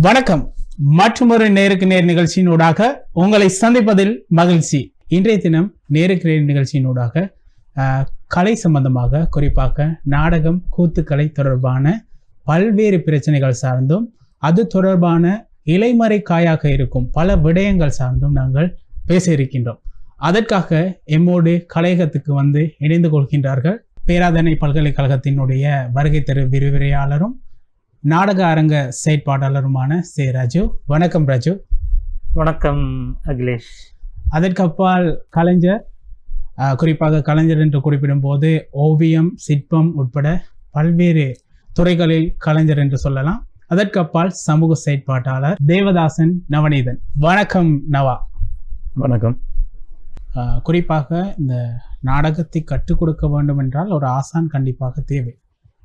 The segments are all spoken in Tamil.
வணக்கம். மற்றொரு நேருக்கு நேர் நிகழ்ச்சியினூடாக உங்களை சந்திப்பதில் மகிழ்ச்சி. இன்றைய தினம் நேருக்கு நேர் நிகழ்ச்சியினூடாக கலை சம்பந்தமாக, குறிப்பாக நாடகம், கூத்துக்கலை தொடர்பான பல்வேறு பிரச்சனைகள் சார்ந்தும் அது தொடர்பான இலைமறை காயாக இருக்கும் பல விடயங்கள் சார்ந்தும் நாங்கள் பேச இருக்கின்றோம். அதற்காக எம்மோடு கலையகத்துக்கு இணைந்து கொள்கின்றார்கள் பேராதனை பல்கலைக்கழகத்தினுடைய வருகை தரு விரிவுரையாளரும் நாடக அரங்க செயற்பாட்டாளருமான சே ராஜு. வணக்கம் ராஜு. வணக்கம் அகிலேஷ். அதற்கப்பால் கலைஞர், குறிப்பாக கலைஞர் என்று குறிப்பிடும் போது ஓவியம், சிற்பம் உட்பட பல்வேறு துறைகளில் கலைஞர் என்று சொல்லலாம். அதற்கப்பால் சமூக செயற்பாட்டாளர் தேவதாசன் நவநீதன். வணக்கம் நவா. வணக்கம். குறிப்பாக இந்த நாடகத்தை கற்றுக் கொடுக்க வேண்டும் என்றால் ஒரு ஆசான் கண்டிப்பாக தேவை.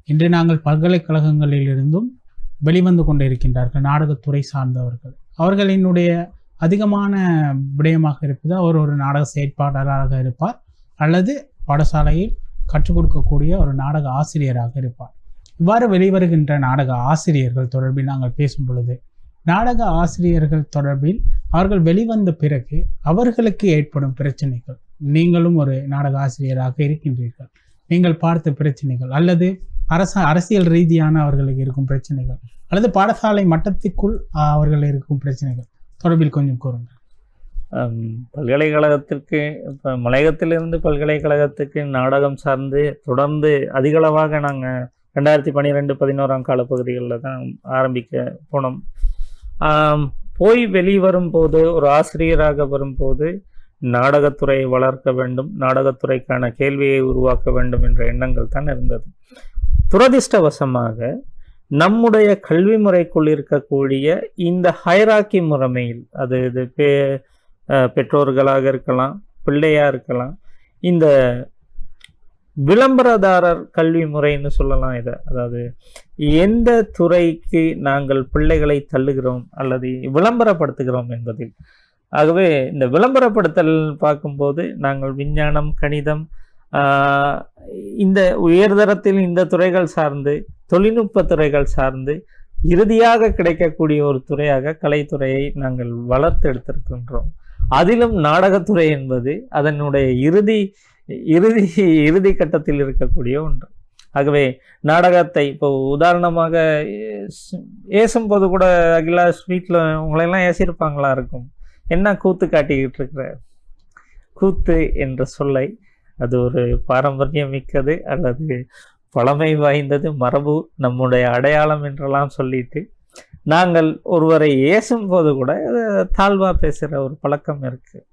இன்று நாங்கள் பல்கலைக்கழகங்களிலிருந்தும் வெளிவந்து கொண்டிருக்கின்றார்கள் நாடகத்துறை சார்ந்தவர்கள். அவர்களினுடைய அதிகமான விடயமாக இருப்பது அவர் ஒரு நாடக செயற்பாட்டாளராக இருப்பார், அல்லது பாடசாலையில் கற்றுக் கொடுக்கக்கூடிய ஒரு நாடக ஆசிரியராக இருப்பார். இவ்வாறு வெளிவருகின்ற நாடக ஆசிரியர்கள் தொடர்பில் நாங்கள் பேசும் பொழுது, நாடக ஆசிரியர்கள் தொடர்பில் அவர்கள் வெளிவந்த பிறகு அவர்களுக்கு ஏற்படும் பிரச்சனைகள், நீங்களும் ஒரு நாடக ஆசிரியராக இருக்கின்றீர்கள், நீங்கள் பார்த்த பிரச்சனைகள் அல்லது அரசியல் ரீதியான அவர்களுக்கு இருக்கும் பிரச்சனைகள் அல்லது பாடசாலை மட்டத்திற்குள் அவர்கள் இருக்கும் பிரச்சனைகள் தொடர்பில் கொஞ்சம் கூறுங்கள். பல்கலைக்கழகத்திற்கு இப்போ மலையகத்திலிருந்து பல்கலைக்கழகத்துக்கு நாடகம் சார்ந்து தொடர்ந்து அதிகளவாக நாங்கள் 2012-11 காலப்பகுதிகளில் தான் ஆரம்பிக்க போனோம். போய் வெளிவரும்போது ஒரு ஆசிரியராக வரும்போது நாடகத்துறையை வளர்க்க வேண்டும், நாடகத்துறைக்கான கேள்வியை உருவாக்க வேண்டும் என்ற எண்ணங்கள் தான் இருந்தது. துரதிர்ஷ்டவசமாக நம்முடைய கல்வி முறைக்குள் இருக்கக்கூடிய இந்த ஹைராக்கி முறைமையில், அது இது பெற்றோர்களாக இருக்கலாம், பிள்ளையாக இருக்கலாம், இந்த விளம்பரதாரர் கல்வி முறைன்னு சொல்லலாம் இதை. அதாவது எந்த துறைக்கு நாங்கள் பிள்ளைகளை தள்ளுகிறோம் அல்லது விளம்பரப்படுத்துகிறோம் என்பதில். ஆகவே இந்த விளம்பரப்படுத்தல் பார்க்கும்போது நாங்கள் விஞ்ஞானம், கணிதம், இந்த உயர்தரத்தில் இந்த துறைகள் சார்ந்து, தொழில்நுட்ப துறைகள் சார்ந்து இறுதியாக கிடைக்கக்கூடிய ஒரு துறையாக கலைத்துறையை நாங்கள் வளர்த்து எடுத்திருக்கின்றோம். அதிலும் நாடகத்துறை என்பது அதனுடைய இறுதி கட்டத்தில் இருக்கக்கூடிய ஒன்று. ஆகவே நாடகத்தை இப்போ உதாரணமாக ஏசும்போது கூட அகிலாஷ் வீட்டில் உங்களையெல்லாம் ஏசியிருப்பாங்களா இருக்கும், என்ன கூத்து காட்டிக்கிட்டு இருக்கிற. கூத்து என்ற சொல்லை அது ஒரு பாரம்பரியம் மிக்கது அல்லது பழமை வாய்ந்தது, மரபு, நம்முடைய அடையாளம் என்றெல்லாம் சொல்லிட்டு நாங்கள் ஒருவரை ஏசும்போது கூட தாழ்வாக பேசுகிற ஒரு பழக்கம் இருக்குது.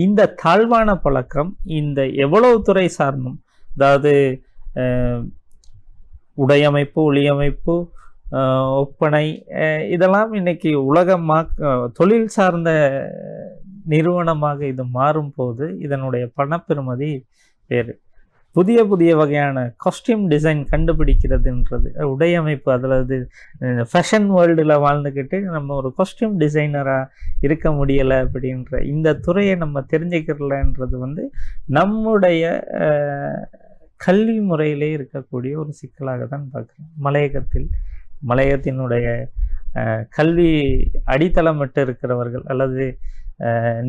இந்த தாழ்வான பழக்கம் இந்த எவ்வளவு துறை சார்ந்தும், அதாவது உடையமைப்பு, ஒளியமைப்பு, ஒப்பனை, இதெல்லாம் இன்னைக்கு தொழில் சார்ந்த நிறுவனமாக இது மாறும்போது இதனுடைய பணப்பெறுமதி வேறு. புதிய வகையான காஸ்டியூம் டிசைன் கண்டுபிடிக்கிறதுன்றது உடையமைப்பு. அதில் ஃபேஷன் வேர்ல்டில் வாழ்ந்துக்கிட்டு நம்ம ஒரு காஸ்டியூம் டிசைனராக இருக்க முடியலை அப்படின்ற இந்த துறையை நம்ம தெரிஞ்சுக்கிறலன்றது நம்முடைய கல்வி முறையிலே இருக்கக்கூடிய ஒரு சிக்கலாக தான் பார்க்குறோம். மலையகத்தினுடைய கல்வி அடித்தளமிட்டு இருக்கிறவர்கள் அல்லது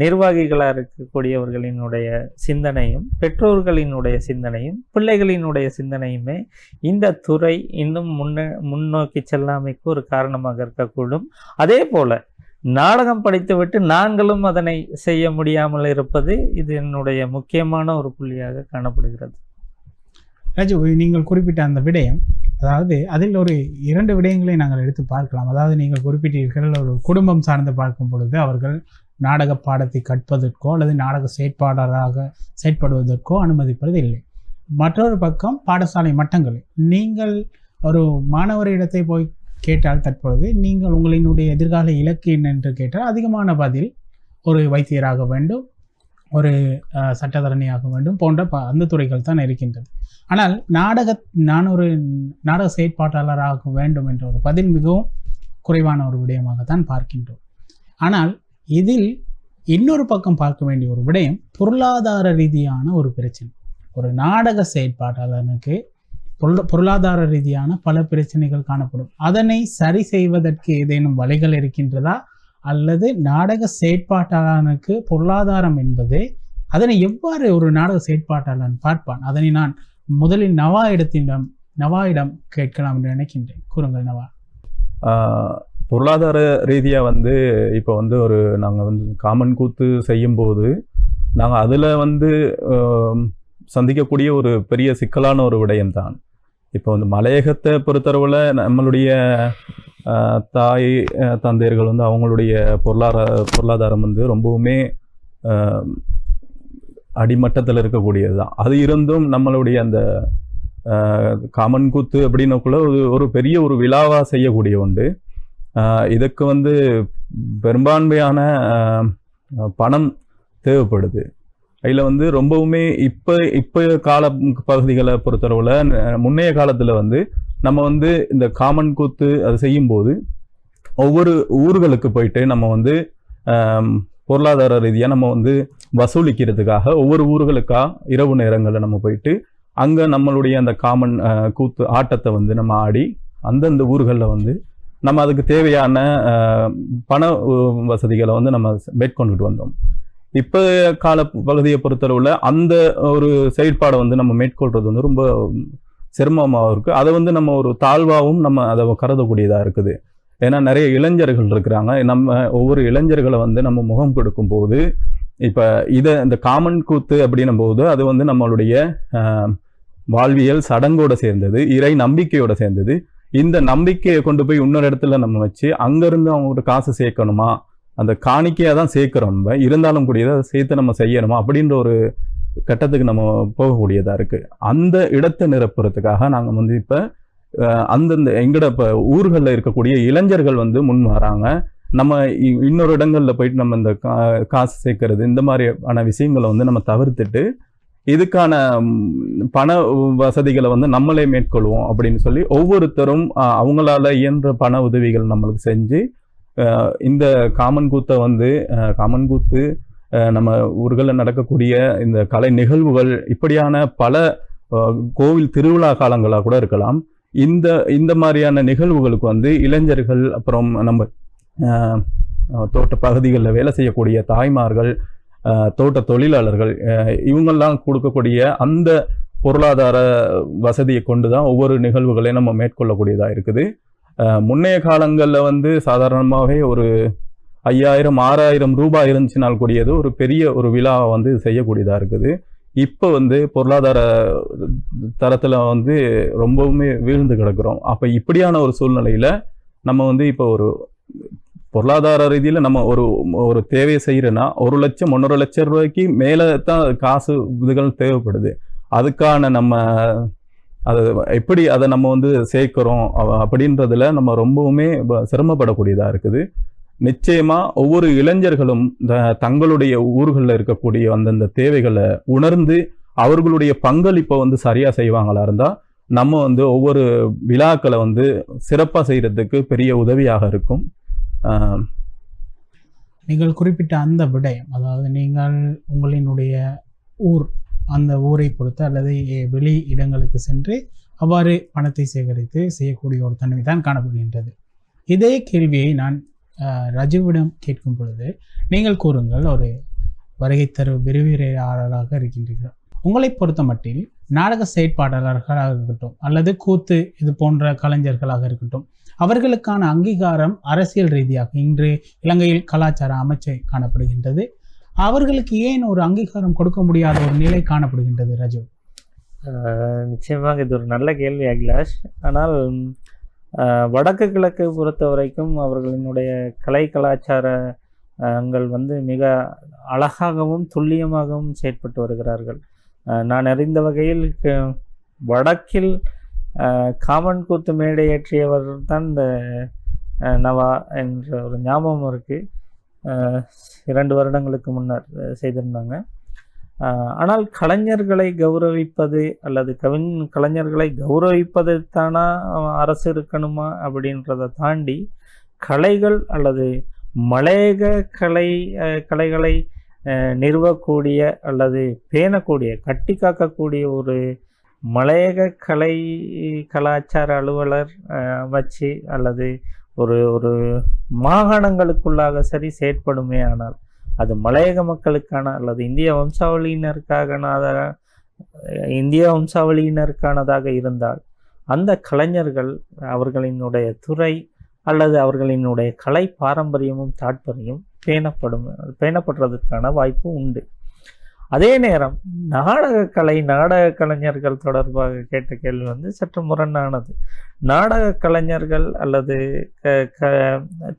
நிர்வாகிகளாக இருக்கக்கூடியவர்களினுடைய சிந்தனையும், பெற்றோர்களினுடைய சிந்தனையும், பிள்ளைகளினுடைய சிந்தனையுமே இந்த துறை இன்னும் முன்னோக்கி செல்லாமைக்கு ஒரு காரணமாக இருக்கக்கூடும். அதே போல நாடகம் படித்துவிட்டு நாங்களும் அதனை செய்ய முடியாமல் இருப்பது இது என்னுடைய முக்கியமான ஒரு புள்ளியாக காணப்படுகிறது. ராஜு, நீங்கள் குறிப்பிட்ட அந்த விடயம், அதாவது அதில் ஒரு 2 விடயங்களை நாங்கள் எடுத்து பார்க்கலாம். அதாவது நீங்கள் குறிப்பிட்டீர்கள், ஒரு குடும்பம் சார்ந்து பார்க்கும் பொழுது அவர்கள் நாடக பாடத்தை கற்பதற்கோ அல்லது நாடக செயற்பாளராக செயற்படுவதற்கோ அனுமதிப்பது இல்லை. மற்றொரு பக்கம் பாடசாலை மட்டங்களில் நீங்கள் ஒரு மாணவரிடத்தை போய் கேட்டால், தற்பொழுது நீங்கள் உங்களினுடைய எதிர்கால இலக்கு என்ன என்று கேட்டால் அதிகமான பதில் ஒரு வைத்தியராக வேண்டும், ஒரு சட்டத்தரணியாக வேண்டும் போன்ற அந்த துறைகள் தான் இருக்கின்றது. ஆனால் நான் ஒரு நாடக செயற்பாட்டாளராக வேண்டும் என்ற ஒரு பதில் மிகவும் குறைவான ஒரு விடயமாகத்தான் பார்க்கின்றோம். ஆனால் இதில் இன்னொரு பக்கம் பார்க்க வேண்டிய ஒரு விடயம் பொருளாதார ரீதியான ஒரு பிரச்சனை. ஒரு நாடக செயற்பாட்டாளனுக்கு பொருளாதார ரீதியான பல பிரச்சனைகள் காணப்படும். அதனை சரி செய்வதற்கு ஏதேனும் வழிகள் இருக்கின்றதா, அல்லது நாடக செயற்பாட்டாளனுக்கு பொருளாதாரம் என்பது அதனை எவ்வாறு ஒரு நாடக செயற்பாட்டாளன் பார்ப்பான்? அதனை நான் முதலில் நவாயிடம் கேட்கலாம் என்று நினைக்கின்றேன். கூறுங்கள் நவா. பொருளாதார ரீதியாக வந்து இப்போ வந்து நாங்கள் வந்து காமன் கூத்து செய்யும்போது நாங்கள் அதில் வந்து சந்திக்கக்கூடிய ஒரு பெரிய சிக்கலான ஒரு விடயம்தான். இப்போ வந்து மலையகத்தை பொறுத்தளவில் நம்மளுடைய தாய் தந்தையர்கள் வந்து அவங்களுடைய பொருளாதாரம் வந்து ரொம்பவுமே அடிமட்டத்தில் இருக்கக்கூடியது தான். அது இருந்தும் நம்மளுடைய அந்த காமன் கூத்து அப்படின்னக்குள்ள ஒரு பெரிய ஒரு விழாவாக செய்யக்கூடிய உண்டு. இதுக்கு வந்து பெரும்பான்மையான பணம் தேவைப்படுது. அதில் வந்து ரொம்பவுமே இப்போ கால பகுதிகளை பொறுத்தளவில் முன்னைய காலத்தில் வந்து நம்ம வந்து இந்த காமன் கூத்து அது செய்யும்போது ஒவ்வொரு ஊர்களுக்கு போயிட்டு நம்ம வந்து பொருளாதார ரீதியாக நம்ம வந்து வசூலிக்கிறதுக்காக ஒவ்வொரு ஊர்களுக்காக இரவு நேரங்களில் நம்ம போயிட்டு அங்கே நம்மளுடைய அந்த காமன் கூத்து ஆட்டத்தை வந்து நம்ம ஆடி அந்தந்த ஊர்களில் வந்து நம்ம அதுக்கு தேவையான பண வசதிகளை வந்து நம்ம மேற்கொண்டுட்டு வந்தோம். இப்போ கால பகுதியை பொறுத்தளவில் அந்த ஒரு செயற்பாடை வந்து நம்ம மேற்கொள்றது வந்து ரொம்ப சிரமமாக இருக்குது. அதை வந்து நம்ம ஒரு தாழ்வாகவும் நம்ம அதை கருதக்கூடியதாக இருக்குது. ஏன்னா நிறைய இளைஞர்கள் இருக்கிறாங்க. நம்ம ஒவ்வொரு இளைஞர்களை வந்து நம்ம முகம் கொடுக்கும் போது இப்போ இந்த காமன் கூத்து அப்படின்னும் போது அது வந்து நம்மளுடைய வாழ்வியல் சடங்கோடு சேர்ந்தது, இறை நம்பிக்கையோடு சேர்ந்தது. இந்த நம்பிக்கையை கொண்டு போய் இன்னொரு இடத்துல நம்ம வச்சு அங்கேருந்து அவங்கள்ட்ட காசு சேர்க்கணுமா, அந்த காணிக்கையாக தான் சேர்க்குறோம். நம்ம இருந்தாலும் கூடியதை அதை சேர்த்து நம்ம செய்யணுமா அப்படின்ற ஒரு கட்டத்துக்கு நம்ம போகக்கூடியதாக இருக்குது. அந்த இடத்தை நிரப்புறதுக்காக நாங்கள் வந்து இப்போ அந்தந்த எங்கட இப்போ ஊர்களில் இருக்கக்கூடிய இளைஞர்கள் வந்து முன் வராங்க. நம்ம இன்னொரு இடங்களில் போயிட்டு நம்ம இந்த காசு சேர்க்கறது இந்த மாதிரியான விஷயங்களை வந்து நம்ம தவிர்த்துட்டு இதுக்கான பண வசதிகளை வந்து நம்மளே மேற்கொள்வோம் அப்படின்னு சொல்லி ஒவ்வொருத்தரும் அவங்களால இயன்ற பண உதவிகள் நம்மளுக்கு செஞ்சு இந்த காமன் கூத்து நம்ம ஊர்களில் நடக்கக்கூடிய இந்த கலை நிகழ்வுகள் இப்படியான பல கோவில் திருவிழா காலங்களாக கூட இருக்கலாம். இந்த மாதிரியான நிகழ்வுகளுக்கு வந்து இளைஞர்கள், அப்புறம் நம்ம தோட்ட பகுதிகளில் வேலை செய்யக்கூடிய தாய்மார்கள், தோட்ட தொழிலாளர்கள், இவங்கெல்லாம் கொடுக்கக்கூடிய அந்த பொருளாதார வசதியை கொண்டு தான் ஒவ்வொரு நிகழ்வுகளையும் நம்ம மேற்கொள்ளக்கூடியதாக இருக்குது. முன்னைய காலங்களில் வந்து சாதாரணமாகவே ஒரு 5000-6000 ரூபாய் இருந்துச்சுனால் கூடியது ஒரு பெரிய ஒரு விழாவை வந்து செய்யக்கூடியதாக இருக்குது. இப்போ வந்து பொருளாதார தரத்தில் வந்து ரொம்பவுமே வீழ்ந்து கிடக்கிறோம். அப்போ இப்படியான ஒரு சூழ்நிலையில் நம்ம வந்து இப்போ ஒரு பொருளாதார ரீதியில் நம்ம ஒரு தேவையை செய்கிறோன்னா 1 லட்சம் 1.5 லட்சம் ரூபாய்க்கு மேலே தான் காசு இதுகள் தேவைப்படுது. அதுக்கான நம்ம எப்படி அதை நம்ம வந்து சேர்க்கிறோம் அப்படின்றதுல நம்ம ரொம்பவுமே சிரமப்படக்கூடியதாக இருக்குது. நிச்சயமாக ஒவ்வொரு இளைஞர்களும் தங்களுடைய ஊர்களில் இருக்கக்கூடிய அந்தந்த தேவைகளை உணர்ந்து அவர்களுடைய பங்களிப்பை வந்து சரியாக செய்வாங்களா இருந்தால் நம்ம வந்து ஒவ்வொரு விழாக்களை வந்து சிறப்பாக செய்கிறதுக்கு பெரிய உதவியாக இருக்கும். நீங்கள் குறிப்பிட்ட அந்த விடயம், அதாவது நீங்கள் உங்களினுடைய அந்த ஊரை பொறுத்து அல்லது வெளி இடங்களுக்கு சென்று அவ்வாறு பணத்தை சேகரித்து செய்யக்கூடிய ஒரு தன்மை தான் காணப்படுகின்றது. இதே கேள்வியை நான் ரஜுவிடம் கேட்கும் பொழுது நீங்கள் கூறுங்கள், ஒரு வருகை தரு விரிவுரையாளராக இருக்கின்றீர்கள். உங்களை பொறுத்த மட்டில் நாடக செயற்பாட்டாளர்களாக இருக்கட்டும் அல்லது கூத்து இது போன்ற கலைஞர்களாக இருக்கட்டும், அவர்களுக்கான அங்கீகாரம் அரசியல் ரீதியாக இன்று இலங்கையில் கலாச்சார அமைச்சை காணப்படுகின்றது. அவர்களுக்கு ஏன் ஒரு அங்கீகாரம் கொடுக்க முடியாத ஒரு நிலை காணப்படுகின்றது ரஜு? நிச்சயமாக இது ஒரு நல்ல கேள்வி அகிலாஷ். ஆனால் வடக்கு கிழக்கு பொறுத்த வரைக்கும் அவர்களினுடைய கலை கலாச்சாரங்கள் வந்து மிக அழகாகவும் துல்லியமாகவும் செயற்பட்டு வருகிறார்கள். நான் அறிந்த வகையில் வடக்கில் காமன் கூத்து மேடையேற்றியவர் தான் இந்த நவா என்ற ஒரு ஞாபகம் இருக்குது. 2 வருடங்களுக்கு முன்னர் செய்திருந்தாங்க. ஆனால் கலைஞர்களை கௌரவிப்பது அல்லது கலைஞர்களை கௌரவிப்பது தானா அரசு இருக்கணுமா அப்படின்றத தாண்டி கலைகள் அல்லது மலையக கலைகளை நிறுவக்கூடிய அல்லது பேணக்கூடிய கட்டி காக்கக்கூடிய ஒரு மலையக கலை கலாச்சார அலுவலர் அமைச்சு அல்லது ஒரு ஒரு மாகாணங்களுக்குள்ளாக சரி செயற்படுமே ஆனால் அது மலையக மக்களுக்கான அல்லது இந்திய வம்சாவளியினருக்கானதாக இருந்தால் அந்த கலைஞர்கள் அவர்களினுடைய துறை அல்லது அவர்களினுடைய கலை பாரம்பரியமும் தாற்பயம் பேணப்படுறதுக்கான வாய்ப்பு உண்டு. அதே நேரம் நாடக கலைஞர்கள் தொடர்பாக கேட்ட கேள்வி சற்று முரணானது. நாடக கலைஞர்கள் அல்லது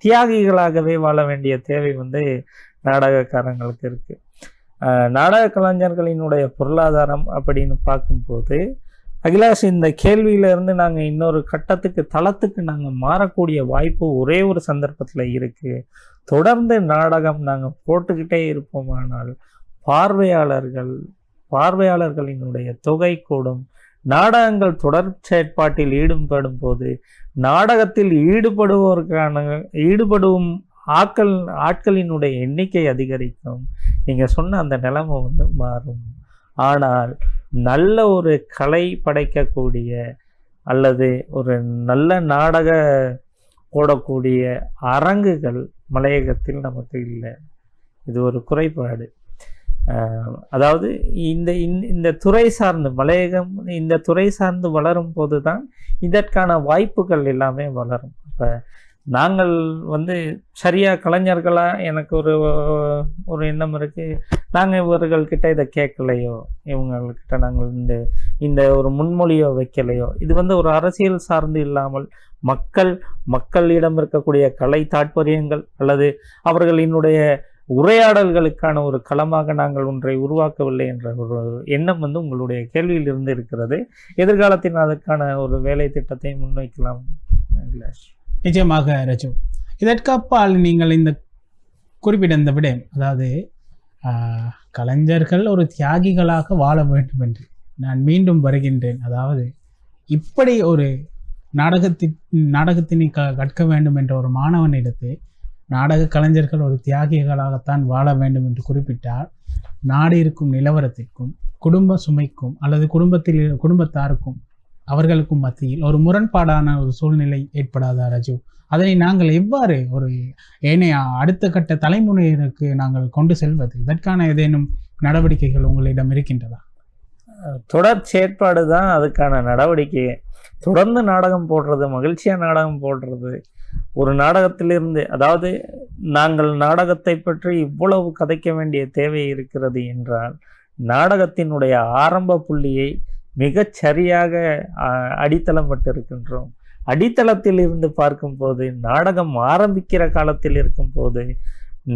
தியாகிகளாகவே வாழ வேண்டிய தேவை நாடகக்காரங்களுக்கு இருக்கு. நாடக கலைஞர்களினுடைய பொருளாதாரம் அப்படின்னு பார்க்கும்போது அகிலாஷ், இந்த கேள்வியிலிருந்து நாங்கள் இன்னொரு தளத்துக்கு நாங்கள் மாறக்கூடிய வாய்ப்பு ஒரே ஒரு சந்தர்ப்பத்தில் இருக்குது. தொடர்ந்து நாடகம் நாங்கள் போட்டுக்கிட்டே இருப்போமானால் பார்வையாளர்களினுடைய தொகை கூடும். நாடகங்கள் தொடர் செயற்பாட்டில் ஈடுபடும் போது நாடகத்தில் ஈடுபடும் ஆட்களினுடைய எண்ணிக்கை அதிகரிக்கும். நீங்கள் சொன்ன அந்த நிலைமை மாறும். ஆனால் நல்ல ஒரு கலை படைக்கக்கூடிய அல்லது ஒரு நல்ல நாடக போடக்கூடிய அரங்குகள் மலையகத்தில் நமக்கு இல்லை. இது ஒரு குறைபாடு. அதாவது இந்த துறை சார்ந்து இந்த துறை சார்ந்து வளரும் போது தான் இதற்கான வாய்ப்புகள் எல்லாமே வளரும். இப்போ நாங்கள் சரியாக கலைஞர்களாக எனக்கு ஒரு எண்ணம் இருக்குது. நாங்கள் இவர்கள்கிட்ட இதை கேட்கலையோ, இவங்கக்கிட்ட நாங்கள் இந்த ஒரு முன்மொழியோ வைக்கலையோ, இது ஒரு அரசியல் சார்ந்து இல்லாமல் மக்களிடம் இருக்கக்கூடிய கலை தாற்பயங்கள் அல்லது அவர்களினுடைய உரையாடல்களுக்கான ஒரு களமாக நாங்கள் ஒன்றை உருவாக்கவில்லை என்ற ஒரு எண்ணம் உங்களுடைய கேள்வியிலிருந்து இருக்கிறது. எதிர்காலத்தில் அதற்கான ஒரு வேலை திட்டத்தை முன்வைக்கலாம். நிச்சயமாக ரஜு, இதற்கப்பால் நீங்கள் இந்த குறிப்பிட்ட இந்த விடயம், அதாவது கலைஞர்கள் ஒரு தியாகிகளாக வாழ வேண்டும் என்று நான் மீண்டும் வருகின்றேன். அதாவது இப்படி ஒரு நாடகத்தினை கற்க வேண்டும் என்ற ஒரு மாணவனிடத்து நாடக கலைஞர்கள் ஒரு தியாகிகளாகத்தான் வாழ வேண்டும் என்று குறிப்பிட்டால் நாடு இருக்கும் நிலவரத்திற்கும் குடும்ப சுமைக்கும் அல்லது குடும்பத்தாருக்கும் அவர்களுக்கும் மத்தியில் ஒரு முரண்பாடான ஒரு சூழ்நிலை ஏற்படாதா ரஜு? அதனை நாங்கள் எவ்வாறு ஒரு ஏனைய அடுத்த கட்ட தலைமுறையினருக்கு நாங்கள் கொண்டு செல்வது? இதற்கான ஏதேனும் நடவடிக்கைகள் உங்களிடம் இருக்கின்றதா? தொடர் செயற்பாடு தான் அதுக்கான நடவடிக்கை. தொடர்ந்து நாடகம் போடுறது, மகிழ்ச்சியாக நாடகம் போடுறது, ஒரு நாடகத்திலிருந்து, அதாவது நாங்கள் நாடகத்தை பற்றி இவ்வளவு கதைக்க வேண்டிய தேவை இருக்கிறது என்றால் நாடகத்தினுடைய ஆரம்ப புள்ளியை மிகச் சரியாக அடித்தளம் பட்டிருக்கின்றோம். அடித்தளத்தில் இருந்து பார்க்கும்போது, நாடகம் ஆரம்பிக்கிற காலத்தில் இருக்கும்போது,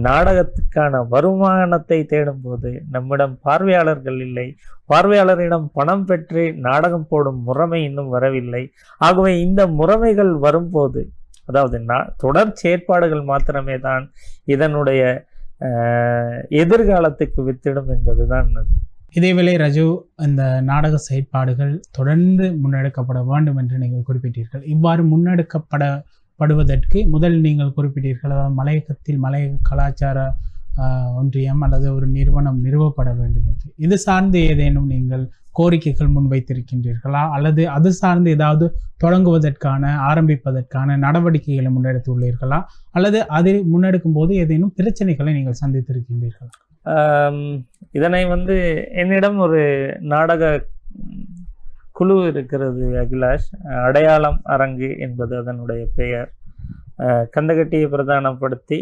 நாடகத்துக்கான வருமானத்தை தேடும்போது நம்மிடம் பார்வையாளர்கள் இல்லை. பார்வையாளரிடம் பணம் பெற்று நாடகம் போடும் முறைமை இன்னும் வரவில்லை. ஆகவே இந்த முறைமைகள் வரும்போது, அதாவது தொடர் செயற்பாடுகள் மாத்திரமே தான் இதனுடைய எதிர்காலத்துக்கு வித்திடும் என்பதுதான் அது. இதேவேளை ரஜு, இந்த நாடக செயற்பாடுகள் தொடர்ந்து முன்னெடுக்கப்பட வேண்டும் என்று நீங்கள் குறிப்பிட்டீர்கள். இவ்வாறு முன்னெடுக்கப்படுவதற்கு முதல் நீங்கள் குறிப்பிட்டீர்கள், அதாவது மலையக கலாச்சார ஒன்றியம் அல்லது ஒரு நிறுவனம் நிறுவப்பட வேண்டும் என்று. இது சார்ந்து ஏதேனும் நீங்கள் கோரிக்கைகள் முன்வைத்திருக்கின்றீர்களா, அல்லது அது சார்ந்து ஏதாவது ஆரம்பிப்பதற்கான நடவடிக்கைகளை முன்னெடுத்துள்ளீர்களா, அல்லது அதை முன்னெடுக்கும் போது ஏதேனும் பிரச்சனைகளை நீங்கள் சந்தித்திருக்கின்றீர்களா? இதனை என்னிடம் ஒரு நாடக குழு இருக்கிறது அகிலாஷ். அடையாளம் அரங்கு என்பது அதனுடைய பெயர். கந்தகட்டியை பிரதானப்படுத்தி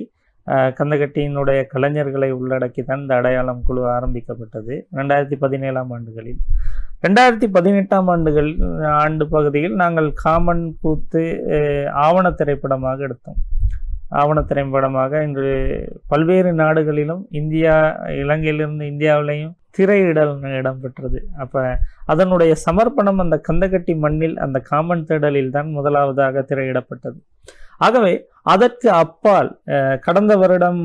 கந்தகட்டியினுடைய கலைஞர்களை உள்ளடக்கி தான் இந்த அடையாளம் குழு ஆரம்பிக்கப்பட்டது 2017ஆம் ஆண்டுகளில். 2018ஆம் ஆண்டு பகுதியில் நாங்கள் காமன் கூத்து ஆவண திரைப்படமாக எடுத்தோம். ஆவண திரைப்படமாக இன்று பல்வேறு நாடுகளிலும், இலங்கையிலிருந்து இந்தியாவிலையும் திரையிடல் இடம்பெற்றது. அப்போ அதனுடைய சமர்ப்பணம் அந்த கந்தகட்டி மண்ணில், அந்த காமன் திடலில் தான் முதலாவதாக திரையிடப்பட்டது. ஆகவே அதற்கு அப்பால் கடந்த வருடம்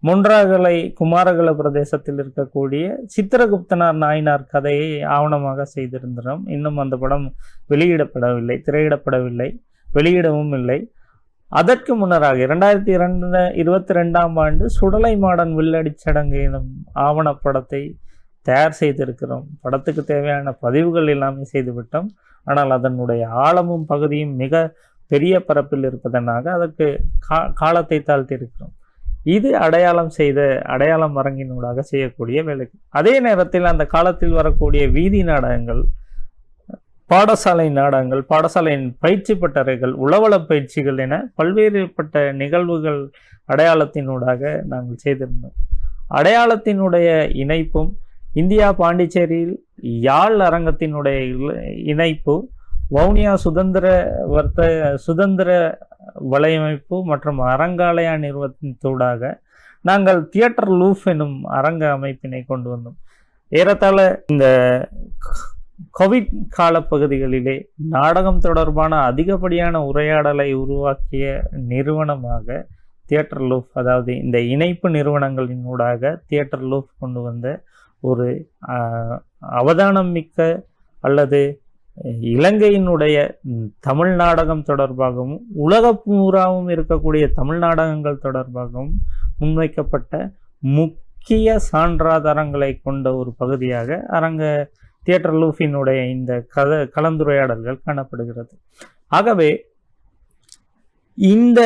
மொன்றாகலை குமாரகல பிரதேசத்தில் இருக்கக்கூடிய சித்திரகுப்தனார் நாயனார் கதையை ஆவணமாக செய்திருந்தோம். இன்னும் அந்த படம் வெளியிடப்படவில்லை, திரையிடப்படவில்லை, வெளியிடவும் இல்லை. அதற்கு முன்னராக 2022ஆம் ஆண்டு சுடலை மாடன் வில்லடி சடங்கு எனும் ஆவணப்படத்தை தயார் செய்திருக்கிறோம். படத்துக்கு தேவையான பதிவுகள் எல்லாமே செய்துவிட்டோம். ஆனால் அதனுடைய ஆழமும் பகுதியும் மிக பெரிய பரப்பில் இருப்பதனாக அதற்கு காலத்தை தாழ்த்தியிருக்கிறோம். இது அடையாளம் அரங்கினூடாக செய்யக்கூடிய வேலை. அதே நேரத்தில் அந்த காலத்தில் வரக்கூடிய வீதி நாடகங்கள், பாடசாலை நாடகங்கள், பாடசாலையின் பயிற்சி பட்டறைகள், உளவள பயிற்சிகள் என பல்வேறுபட்ட நிகழ்வுகள் அடையாளத்தினூடாக நாங்கள் செய்திருந்தோம். அடையாளத்தினுடைய இணைப்பும் இந்தியா பாண்டிச்சேரியில் யாழ் அரங்கத்தினுடைய இணைப்பு, வவுனியா சுதந்திர வலையமைப்பு மற்றும் அரங்காலயா நிறுவனத்தூடாக நாங்கள் தியேட்டர் லூஃப் எனும் அரங்க அமைப்பினை கொண்டு வந்தோம். ஏறத்தாழ இந்த கோவிட் காலப்பகுதிகளிலே நாடகம் தொடர்பான அதிகப்படியான உரையாடலை உருவாக்கிய நிறுவனமாக தியேட்டர் லூஃப், அதாவது இந்த இணைப்பு நிறுவனங்களினூடாக தியேட்டர் லூஃப் கொண்டு வந்த ஒரு அவதானம் மிக்க அல்லது இலங்கையினுடைய தமிழ் நாடகம் தொடர்பாகவும் உலக பூராவும் இருக்கக்கூடிய தமிழ் நாடகங்கள் தொடர்பாகவும் முன்வைக்கப்பட்ட முக்கிய சான்றாதாரங்களை கொண்ட ஒரு பகுதியாக தியேட்டர் லூஃபினுடைய இந்த கலந்துரையாடல்கள் காணப்படுகிறது. ஆகவே இந்த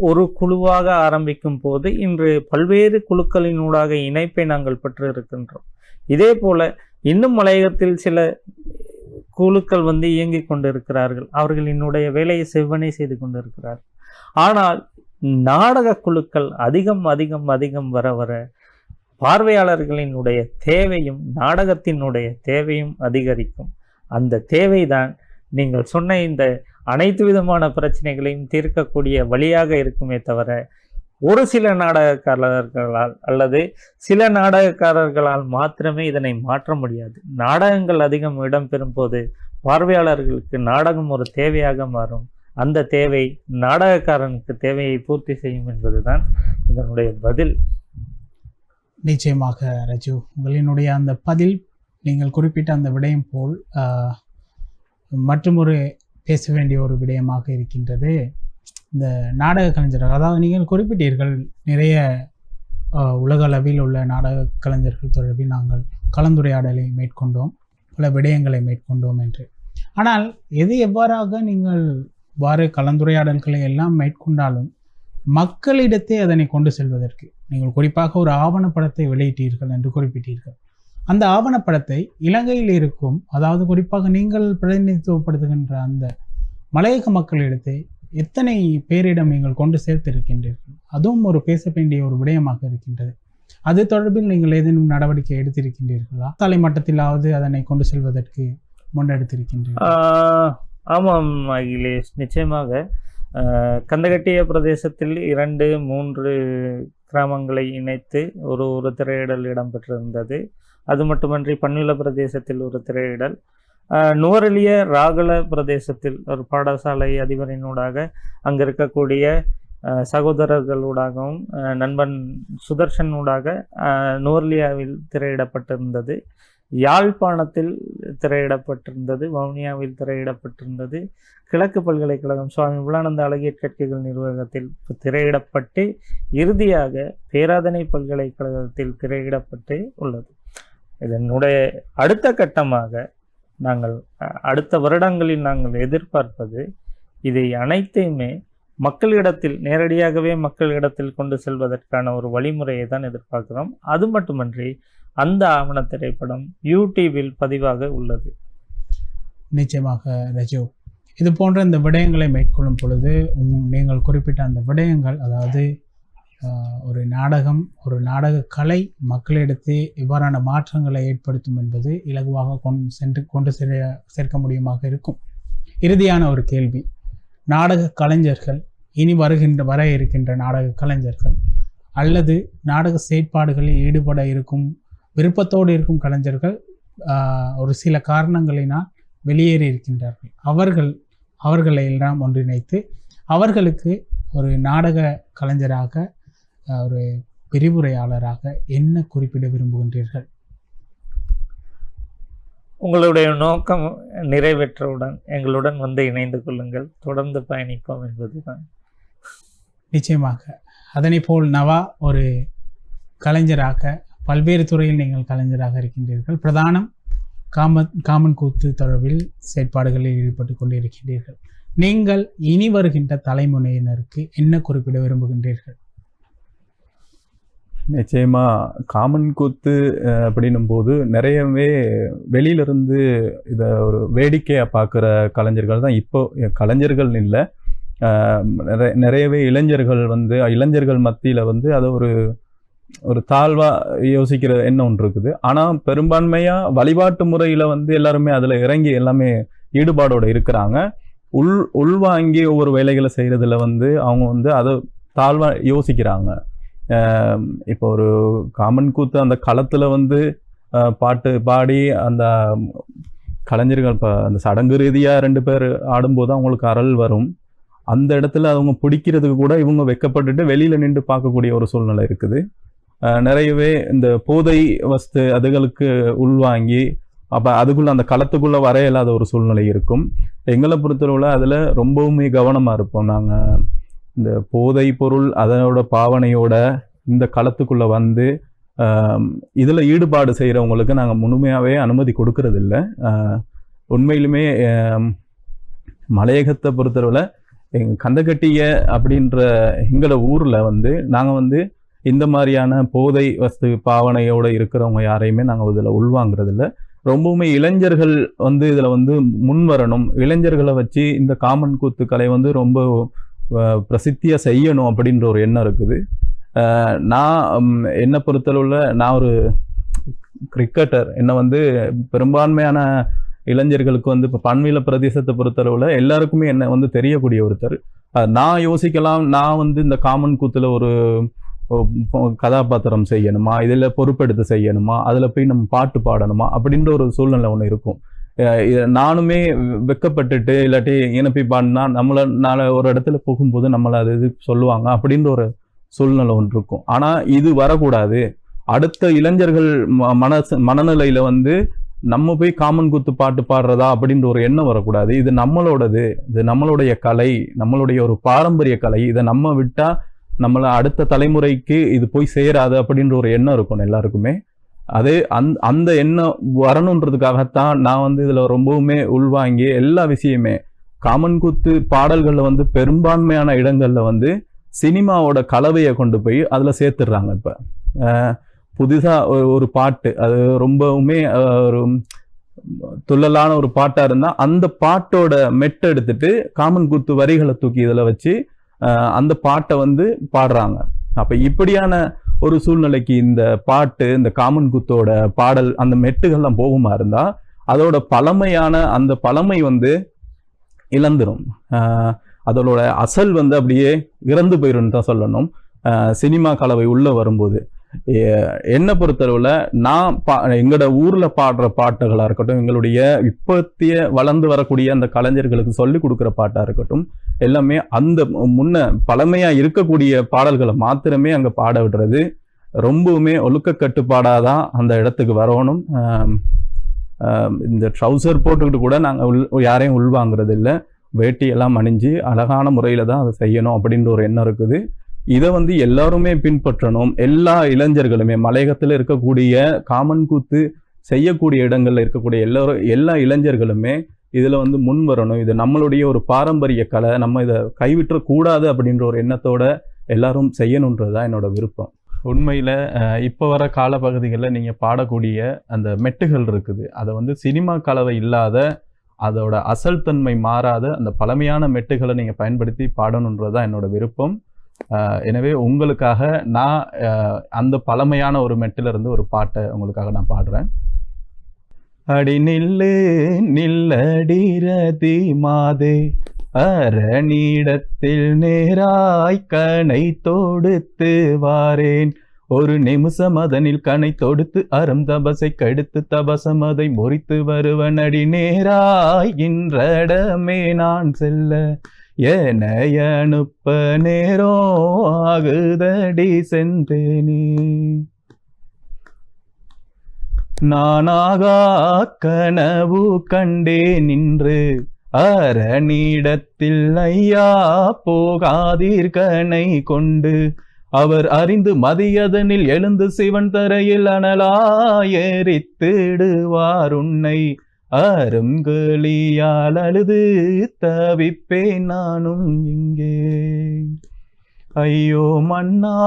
ஒரு குழுவாக ஆரம்பிக்கும் போது இன்று பல்வேறு குழுக்களினூடாக இணைப்பை நாங்கள் பெற்று இருக்கின்றோம். இதே போல இன்னும் மலையகத்தில் சில குழுக்கள் இயங்கிக் கொண்டிருக்கிறார்கள். அவர்கள் என்னுடைய வேலையை செவ்வனே செய்து கொண்டிருக்கிறார்கள். ஆனால் நாடக குழுக்கள் அதிகம் வர வர பார்வையாளர்களினுடைய தேவையும் நாடகத்தினுடைய தேவையும் அதிகரிக்கும். அந்த தேவைதான் நீங்கள் சொன்ன இந்த அனைத்து விதமான பிரச்சனைகளையும் தீர்க்கக்கூடிய வழியாக இருக்குமே தவிர ஒரு சில நாடகக்காரர்களால் அல்லது சில நாடகக்காரர்களால் மாத்திரமே இதனை மாற்ற முடியாது. நாடகங்கள் அதிகம் இடம்பெறும் போது பார்வையாளர்களுக்கு நாடகம் ஒரு தேவையாக மாறும். அந்த தேவை நாடகக்காரனுக்கு தேவையை பூர்த்தி செய்யும் என்பதுதான் இதனுடைய பதில். நிச்சயமாக ரஜு, உங்களினுடைய அந்த பதில், நீங்கள் குறிப்பிட்ட அந்த விடயம் போல் மற்றும் ஒரு பேச வேண்டிய ஒரு விடயமாக இருக்கின்றது. இந்த நாடக கலைஞர்கள், அதாவது நீங்கள் குறிப்பிட்டீர்கள் நிறைய உலக அளவில் உள்ள நாடக கலைஞர்கள் தொடர்பில் நாங்கள் கலந்துரையாடலை மேற்கொண்டோம், பல விடயங்களை மேற்கொண்டோம் என்று. ஆனால் எவ்வாறாக நீங்கள் இவ்வாறு கலந்துரையாடல்களை எல்லாம் மேற்கொண்டாலும் மக்களிடத்தே அதனை கொண்டு செல்வதற்கு நீங்கள் குறிப்பாக ஒரு ஆவணப்படத்தை வெளியிட்டீர்கள் என்று குறிப்பிட்டீர்கள். அந்த ஆவணப்படத்தை இலங்கையில் இருக்கும், அதாவது குறிப்பாக நீங்கள் பிரதிநிதித்துவப்படுத்துகின்ற அந்த மலையக மக்களிடத்தை எத்தனை பேரிடம் நீங்கள் கொண்டு சேர்த்திருக்கின்றீர்கள்? அதுவும் ஒரு பேச வேண்டிய ஒரு விடயமாக இருக்கின்றது. அது தொடர்பில் நீங்கள் ஏதேனும் நடவடிக்கை எடுத்திருக்கின்றீர்களா? தலை மட்டத்திலாவது அதனை கொண்டு செல்வதற்கு முன்னெடுத்திருக்கின்றீர்கள்? ஆமாம் அகிலேஷ், நிச்சயமாக. கந்தகட்டிய பிரதேசத்தில் 2-3 கிராமங்களை இணைத்து ஒரு திரையிடல் இடம்பெற்றிருந்தது. அது மட்டுமன்றி பன்னில பிரதேசத்தில் ஒரு திரையிடல், நுவரெலிய ராகல பிரதேசத்தில் ஒரு பாடசாலை அதிபரினூடாக அங்கே இருக்கக்கூடிய சகோதரர்களூடாகவும் நண்பன் சுதர்ஷனூடாக நுவரெலியாவில் திரையிடப்பட்டிருந்தது. யாழ்ப்பாணத்தில் திரையிடப்பட்டிருந்தது, வவுனியாவில் திரையிடப்பட்டிருந்தது. கிழக்கு பல்கலைக்கழகம் சுவாமி விபுலானந்த அழகிய கற்கைகள் நிர்வாகத்தில் திரையிடப்பட்டு இறுதியாக பேராதனை பல்கலைக்கழகத்தில் திரையிடப்பட்டு உள்ளது. இதனுடைய அடுத்த கட்டமாக நாங்கள் அடுத்த வருடங்களில் நாங்கள் எதிர்பார்ப்பது இதை அனைத்தையுமே மக்களிடத்தில் நேரடியாகவே மக்களிடத்தில் கொண்டு செல்வதற்கான ஒரு வழிமுறையை தான் எதிர்பார்க்கிறோம். அது மட்டுமன்றி அந்த ஆவண திரைப்படம் யூடியூபில் பதிவாக உள்ளது. நிச்சயமாக ரஜு, இது போன்ற இந்த விடயங்களை மேற்கொள்ளும் பொழுது நீங்கள் குறிப்பிட்ட அந்த விடயங்கள், அதாவது ஒரு நாடகம், ஒரு நாடக கலை மக்களிடத்தே இவ்வாறான மாற்றங்களை ஏற்படுத்தும் என்பது இலகுவாக கொண்டு சேர்க்க முடியுமாக இருக்கும். இறுதியான ஒரு கேள்வி, நாடக கலைஞர்கள், இனி வர இருக்கின்ற நாடக கலைஞர்கள் அல்லது நாடக செயற்பாடுகளில் ஈடுபட இருக்கும் விருப்பத்தோடு இருக்கும் கலைஞர்கள் ஒரு சில காரணங்களினால் வெளியேறி இருக்கின்றார்கள். அவர்களை எல்லாம் ஒன்றிணைத்து அவர்களுக்கு ஒரு நாடக கலைஞராக, ஒரு விரிவுரையாளராக என்ன குறிப்பிட விரும்புகின்றீர்கள்? உங்களுடைய நோக்கம் நிறைவேற்றவுடன் எங்களுடன் இணைந்து கொள்ளுங்கள், தொடர்ந்து பயணிப்போம் என்பதுதான். நிச்சயமாக. அதனை போல் நவா ஒரு கலைஞராக பல்வேறு துறையில் நீங்கள் கலைஞராக இருக்கின்றீர்கள். பிரதானம் காமன் கூத்து தொடர்பில் செயற்பாடுகளில் ஈடுபட்டு கொண்டிருக்கின்றீர்கள். நீங்கள் இனி வருகின்ற தலைமுறையினருக்கு என்ன குறிப்பிட விரும்புகின்றீர்கள்? நிச்சயமா காமன் கூத்து அப்படின்னும் போது நிறையவே வெளியிலிருந்து இதை ஒரு வேடிக்கையாக பார்க்குற கலைஞர்கள் தான் இப்போ கலைஞர்கள் இல்லை, நிறையவே இளைஞர்கள் இளைஞர்கள் மத்தியில் அதை ஒரு தாழ்வாக யோசிக்கிற எண்ணம் ஒன்று இருக்குது. ஆனால் பெரும்பான்மையாக வழிபாட்டு முறையில் எல்லாருமே அதில் இறங்கி எல்லாமே ஈடுபாடோடு இருக்கிறாங்க. உள்வாங்கி ஒவ்வொரு வேலைகளை செய்கிறதுல அவங்க அதை தாழ்வாக யோசிக்கிறாங்க. இப்போ ஒரு காமன் கூத்து அந்த களத்தில் பாட்டு பாடி அந்த கலைஞர்கள் இப்போ அந்த சடங்கு ரீதியாக 2 பேர் ஆடும்போது அவங்களுக்கு அறல் வரும். அந்த இடத்துல அவங்க பிடிக்கிறதுக்கு கூட இவங்க வெக்கப்பட்டுட்டு வெளியில் நின்று பார்க்கக்கூடிய ஒரு சூழ்நிலை இருக்குது. நிறையவே இந்த போதை வஸ்து அதுகளுக்கு உள்வாங்கி அப்போ அதுக்குள்ளே அந்த களத்துக்குள்ளே வர இல்லாத ஒரு சூழ்நிலை இருக்கும். எங்களை பொறுத்தளவில் அதில் ரொம்பவுமே கவனமாக இருப்போம். நாங்கள் இந்த போதை பொருள் அதனோட பாவனையோட இந்த களத்துக்குள்ளே இதில் ஈடுபாடு செய்கிறவங்களுக்கு நாங்கள் முழுமையாகவே அனுமதி கொடுக்கறதில்ல. உண்மையிலுமே மலையகத்தை பொறுத்தளவில் எங்கள் கந்தகட்டிய அப்படின்ற எங்களோட ஊரில் நாங்கள் இந்த மாதிரியான போதை வஸ்து பாவனையோடு இருக்கிறவங்க யாரையுமே நாங்கள் இதில் உள்வாங்கிறதில்ல. ரொம்பவுமே இளைஞர்கள் இதில் முன் வரணும். இளைஞர்களை வச்சு இந்த காமன் கூத்து கலை ரொம்ப பிரசித்தியாக செய்யணும் அப்படின்ற ஒரு எண்ணம் இருக்குது. நான் என்னை பொறுத்தளவில் நான் ஒரு கிரிக்கெட்டர். என்னை பெரும்பான்மையான இளைஞர்களுக்கு இப்போ பன்மீள பிரதேசத்தை பொறுத்தளவில் எல்லாருக்குமே என்ன தெரியக்கூடிய ஒருத்தர். நான் யோசிக்கலாம், நான் இந்த காமன் கூத்தில் ஒரு கதாபாத்திரம் செய்யணுமா, இதில் பொறுப்பெடுத்து செய்யணுமா, அதில் போய் நம்ம பாட்டு பாடணுமா அப்படின்ற ஒரு சூழ்நிலை ஒன்று இருக்கும். நானுமே வெக்கப்பட்டுட்டு இல்லாட்டி இனப்பி பாடினா நாளை ஒரு இடத்துல போகும்போது நம்மளை அது சொல்லுவாங்க அப்படின்ற ஒரு சூழ்நிலை ஒன்று இருக்கும். ஆனால் இது வரக்கூடாது. அடுத்த இளைஞர்கள் மனநிலையில் நம்ம போய் காமன் கூத்து பாட்டு பாடுறதா அப்படின்ற ஒரு எண்ணம் வரக்கூடாது. இது நம்மளோடது, இது நம்மளுடைய கலை, நம்மளுடைய ஒரு பாரம்பரிய கலை. இதை நம்ம விட்டால் நம்மளை அடுத்த தலைமுறைக்கு இது போய் சேராது அப்படின்ற ஒரு எண்ணம் இருக்கும் எல்லாருக்குமே. அது அந்த எண்ணம் வரணுன்றதுக்காகத்தான் நான் இதில் ரொம்பவுமே உள்வாங்கி எல்லா விஷயமே காமன் கூத்து பாடல்களில் பெரும்பான்மையான இடங்களில் சினிமாவோட கலவையை கொண்டு போய் அதில் சேர்த்துடுறாங்க. இப்போ புதுசாக ஒரு பாட்டு அது ரொம்பவுமே ஒரு துள்ளலான ஒரு பாட்டாக இருந்தால் அந்த பாட்டோட மெட்டை எடுத்துட்டு காமன் கூத்து வரிகளை தூக்கி இதில் வச்சு அந்த பாட்டை பாடுறாங்க. அப்போ இப்படியான ஒரு சூழ்நிலைக்கு இந்த பாட்டு இந்த காமன் கூத்தோட பாடல் அந்த மெட்டுகள்லாம் போகுமா இருந்தால் அதோட பழமையான அந்த பழமை இழந்துடும். அதோட அசல் அப்படியே இறந்து போயிடும்னு தான் சொல்லணும். சினிமா கலவை உள்ள வரும்போது என்னை பொறுத்தளவில் நான் எங்களோட ஊரில் பாடுற பாட்டுகளாக இருக்கட்டும், எங்களுடைய இப்பத்திய வளர்ந்து வரக்கூடிய அந்த கலைஞர்களுக்கு சொல்லி கொடுக்குற பாட்டாக இருக்கட்டும், எல்லாமே அந்த முன்ன பழமையாக இருக்கக்கூடிய பாடல்களை மாத்திரமே அங்கே பாட விடுறது. ரொம்பவுமே ஒழுக்க கட்டுப்பாடாக தான் அந்த இடத்துக்கு வரணும். இந்த ட்ரௌசர் போட்டுக்கிட்டு கூட நாங்கள் யாரையும் உள்வாங்கிறது இல்லை. வேட்டியெல்லாம் அணிஞ்சு அழகான முறையில் தான் அதை செய்யணும் அப்படின்ற ஒரு எண்ணம் இருக்குது. இதை எல்லாருமே பின்பற்றணும். எல்லா இளைஞர்களுமே மலையகத்தில் இருக்கக்கூடிய காமன் கூத்து செய்யக்கூடிய இடங்கள்ல இருக்கக்கூடிய எல்லா இளைஞர்களுமே இதில் முன் வரணும். இது நம்மளுடைய ஒரு பாரம்பரிய கலை, நம்ம இதை கைவிட்டக்கூடாது அப்படின்ற ஒரு எண்ணத்தோட எல்லாரும் செய்யணுன்றது தான் என்னோட விருப்பம். உண்மையில் இப்போ வர காலப்பகுதிகளில் நீங்கள் பாடக்கூடிய அந்த மெட்டுகள் இருக்குது, அதை சினிமா கலவை இல்லாத அதோட அசல் தன்மை மாறாத அந்த பழமையான மெட்டுகளை நீங்கள் பயன்படுத்தி பாடணுன்றது தான் என்னோட விருப்பம். எனவே உங்களுக்காக நான் அந்த பழமையான ஒரு மெட்டிலிருந்து ஒரு பாட்டை உங்களுக்காக நான் பாடுறேன். அடி நில்லு நில்லடிரதி மாதே அரணிடத்தில் நேராய் கணை தொடுத்து வாரேன். ஒரு நிமிஷம் அதனில் கணை தொடுத்து அறம் தபசை கடுத்து தபசம் அதை முறித்து வருவன். அடி நேராய் இன்றடமே நான் செல்ல என்னை அனுப்ப நேரோ ஆகுதடி சென்றேனே. நானாகா கனவு கண்டே நின்று அரணிடத்தில் ஐயா போகாதீர் கணை கொண்டு அவர் அறிந்து மதியதனில் எழுந்து சிவன் தரையில் அனலாயரித்திடுவார் உன்னை. அருங்கலியால் அழுது தவிப்பேன் நானும் இங்கே. ஐயோ மன்னா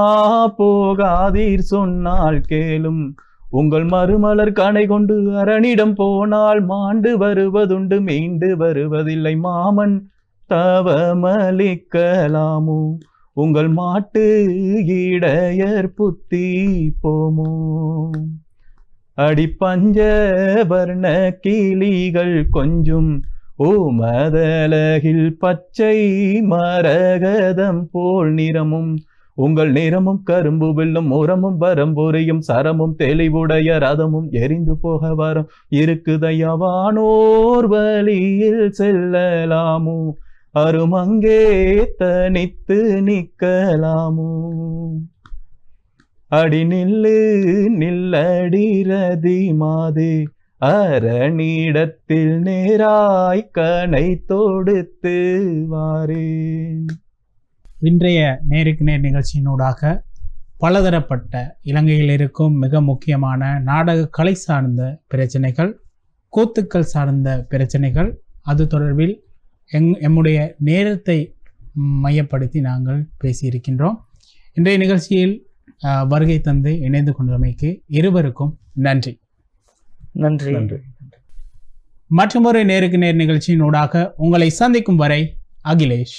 போகாதீர் சொன்னால் கேளும், உங்கள் மறுமலர் கணை கொண்டு அரணிடம் போனால் மாண்டு வருவதுண்டு மீண்டு வருவதில்லை. மாமன் தவமளிக்கலாமோ, உங்கள் மாட்டு இடையர் புத்தி போமோ. அடிப்பஞ்ச வர்ண கிளிகள் கொஞ்சும் ஓமதலகில் பச்சை மரகதம் போல் நிறமும், உங்கள் நிறமும் கரும்பு வெல்லும் உரமும் வரம்பொறியும் சரமும் தெளிவுடைய ரதமும் எரிந்து போக வரம் இருக்குதையவானோர் வழியில் செல்லலாமோ, அருமங்கே தனித்து நிற்கலாமோ. அடி நில்லு நில்லடிரதி மாதே, அரணிடத்தில் நேராய் கணை தொடுத்து வாரேன். இன்றைய நேருக்கு நேர் நிகழ்ச்சியினூடாக பலதரப்பட்ட இலங்கையில் இருக்கும் மிக முக்கியமான நாடக கலை சார்ந்த பிரச்சனைகள், கூத்துக்கள் சார்ந்த பிரச்சனைகள், அது தொடர்பில் எம்முடைய நேரத்தை மையப்படுத்தி நாங்கள் பேசியிருக்கின்றோம். இன்றைய நிகழ்ச்சியில் வருகை தந்து இணைந்து கொண்டமைக்கு இருவருக்கும் நன்றி. நன்றி. மற்றொரு நேருக்கு நேர் நிகழ்ச்சியினூடாக உங்களை சந்திக்கும் வரை அகிலேஷ்.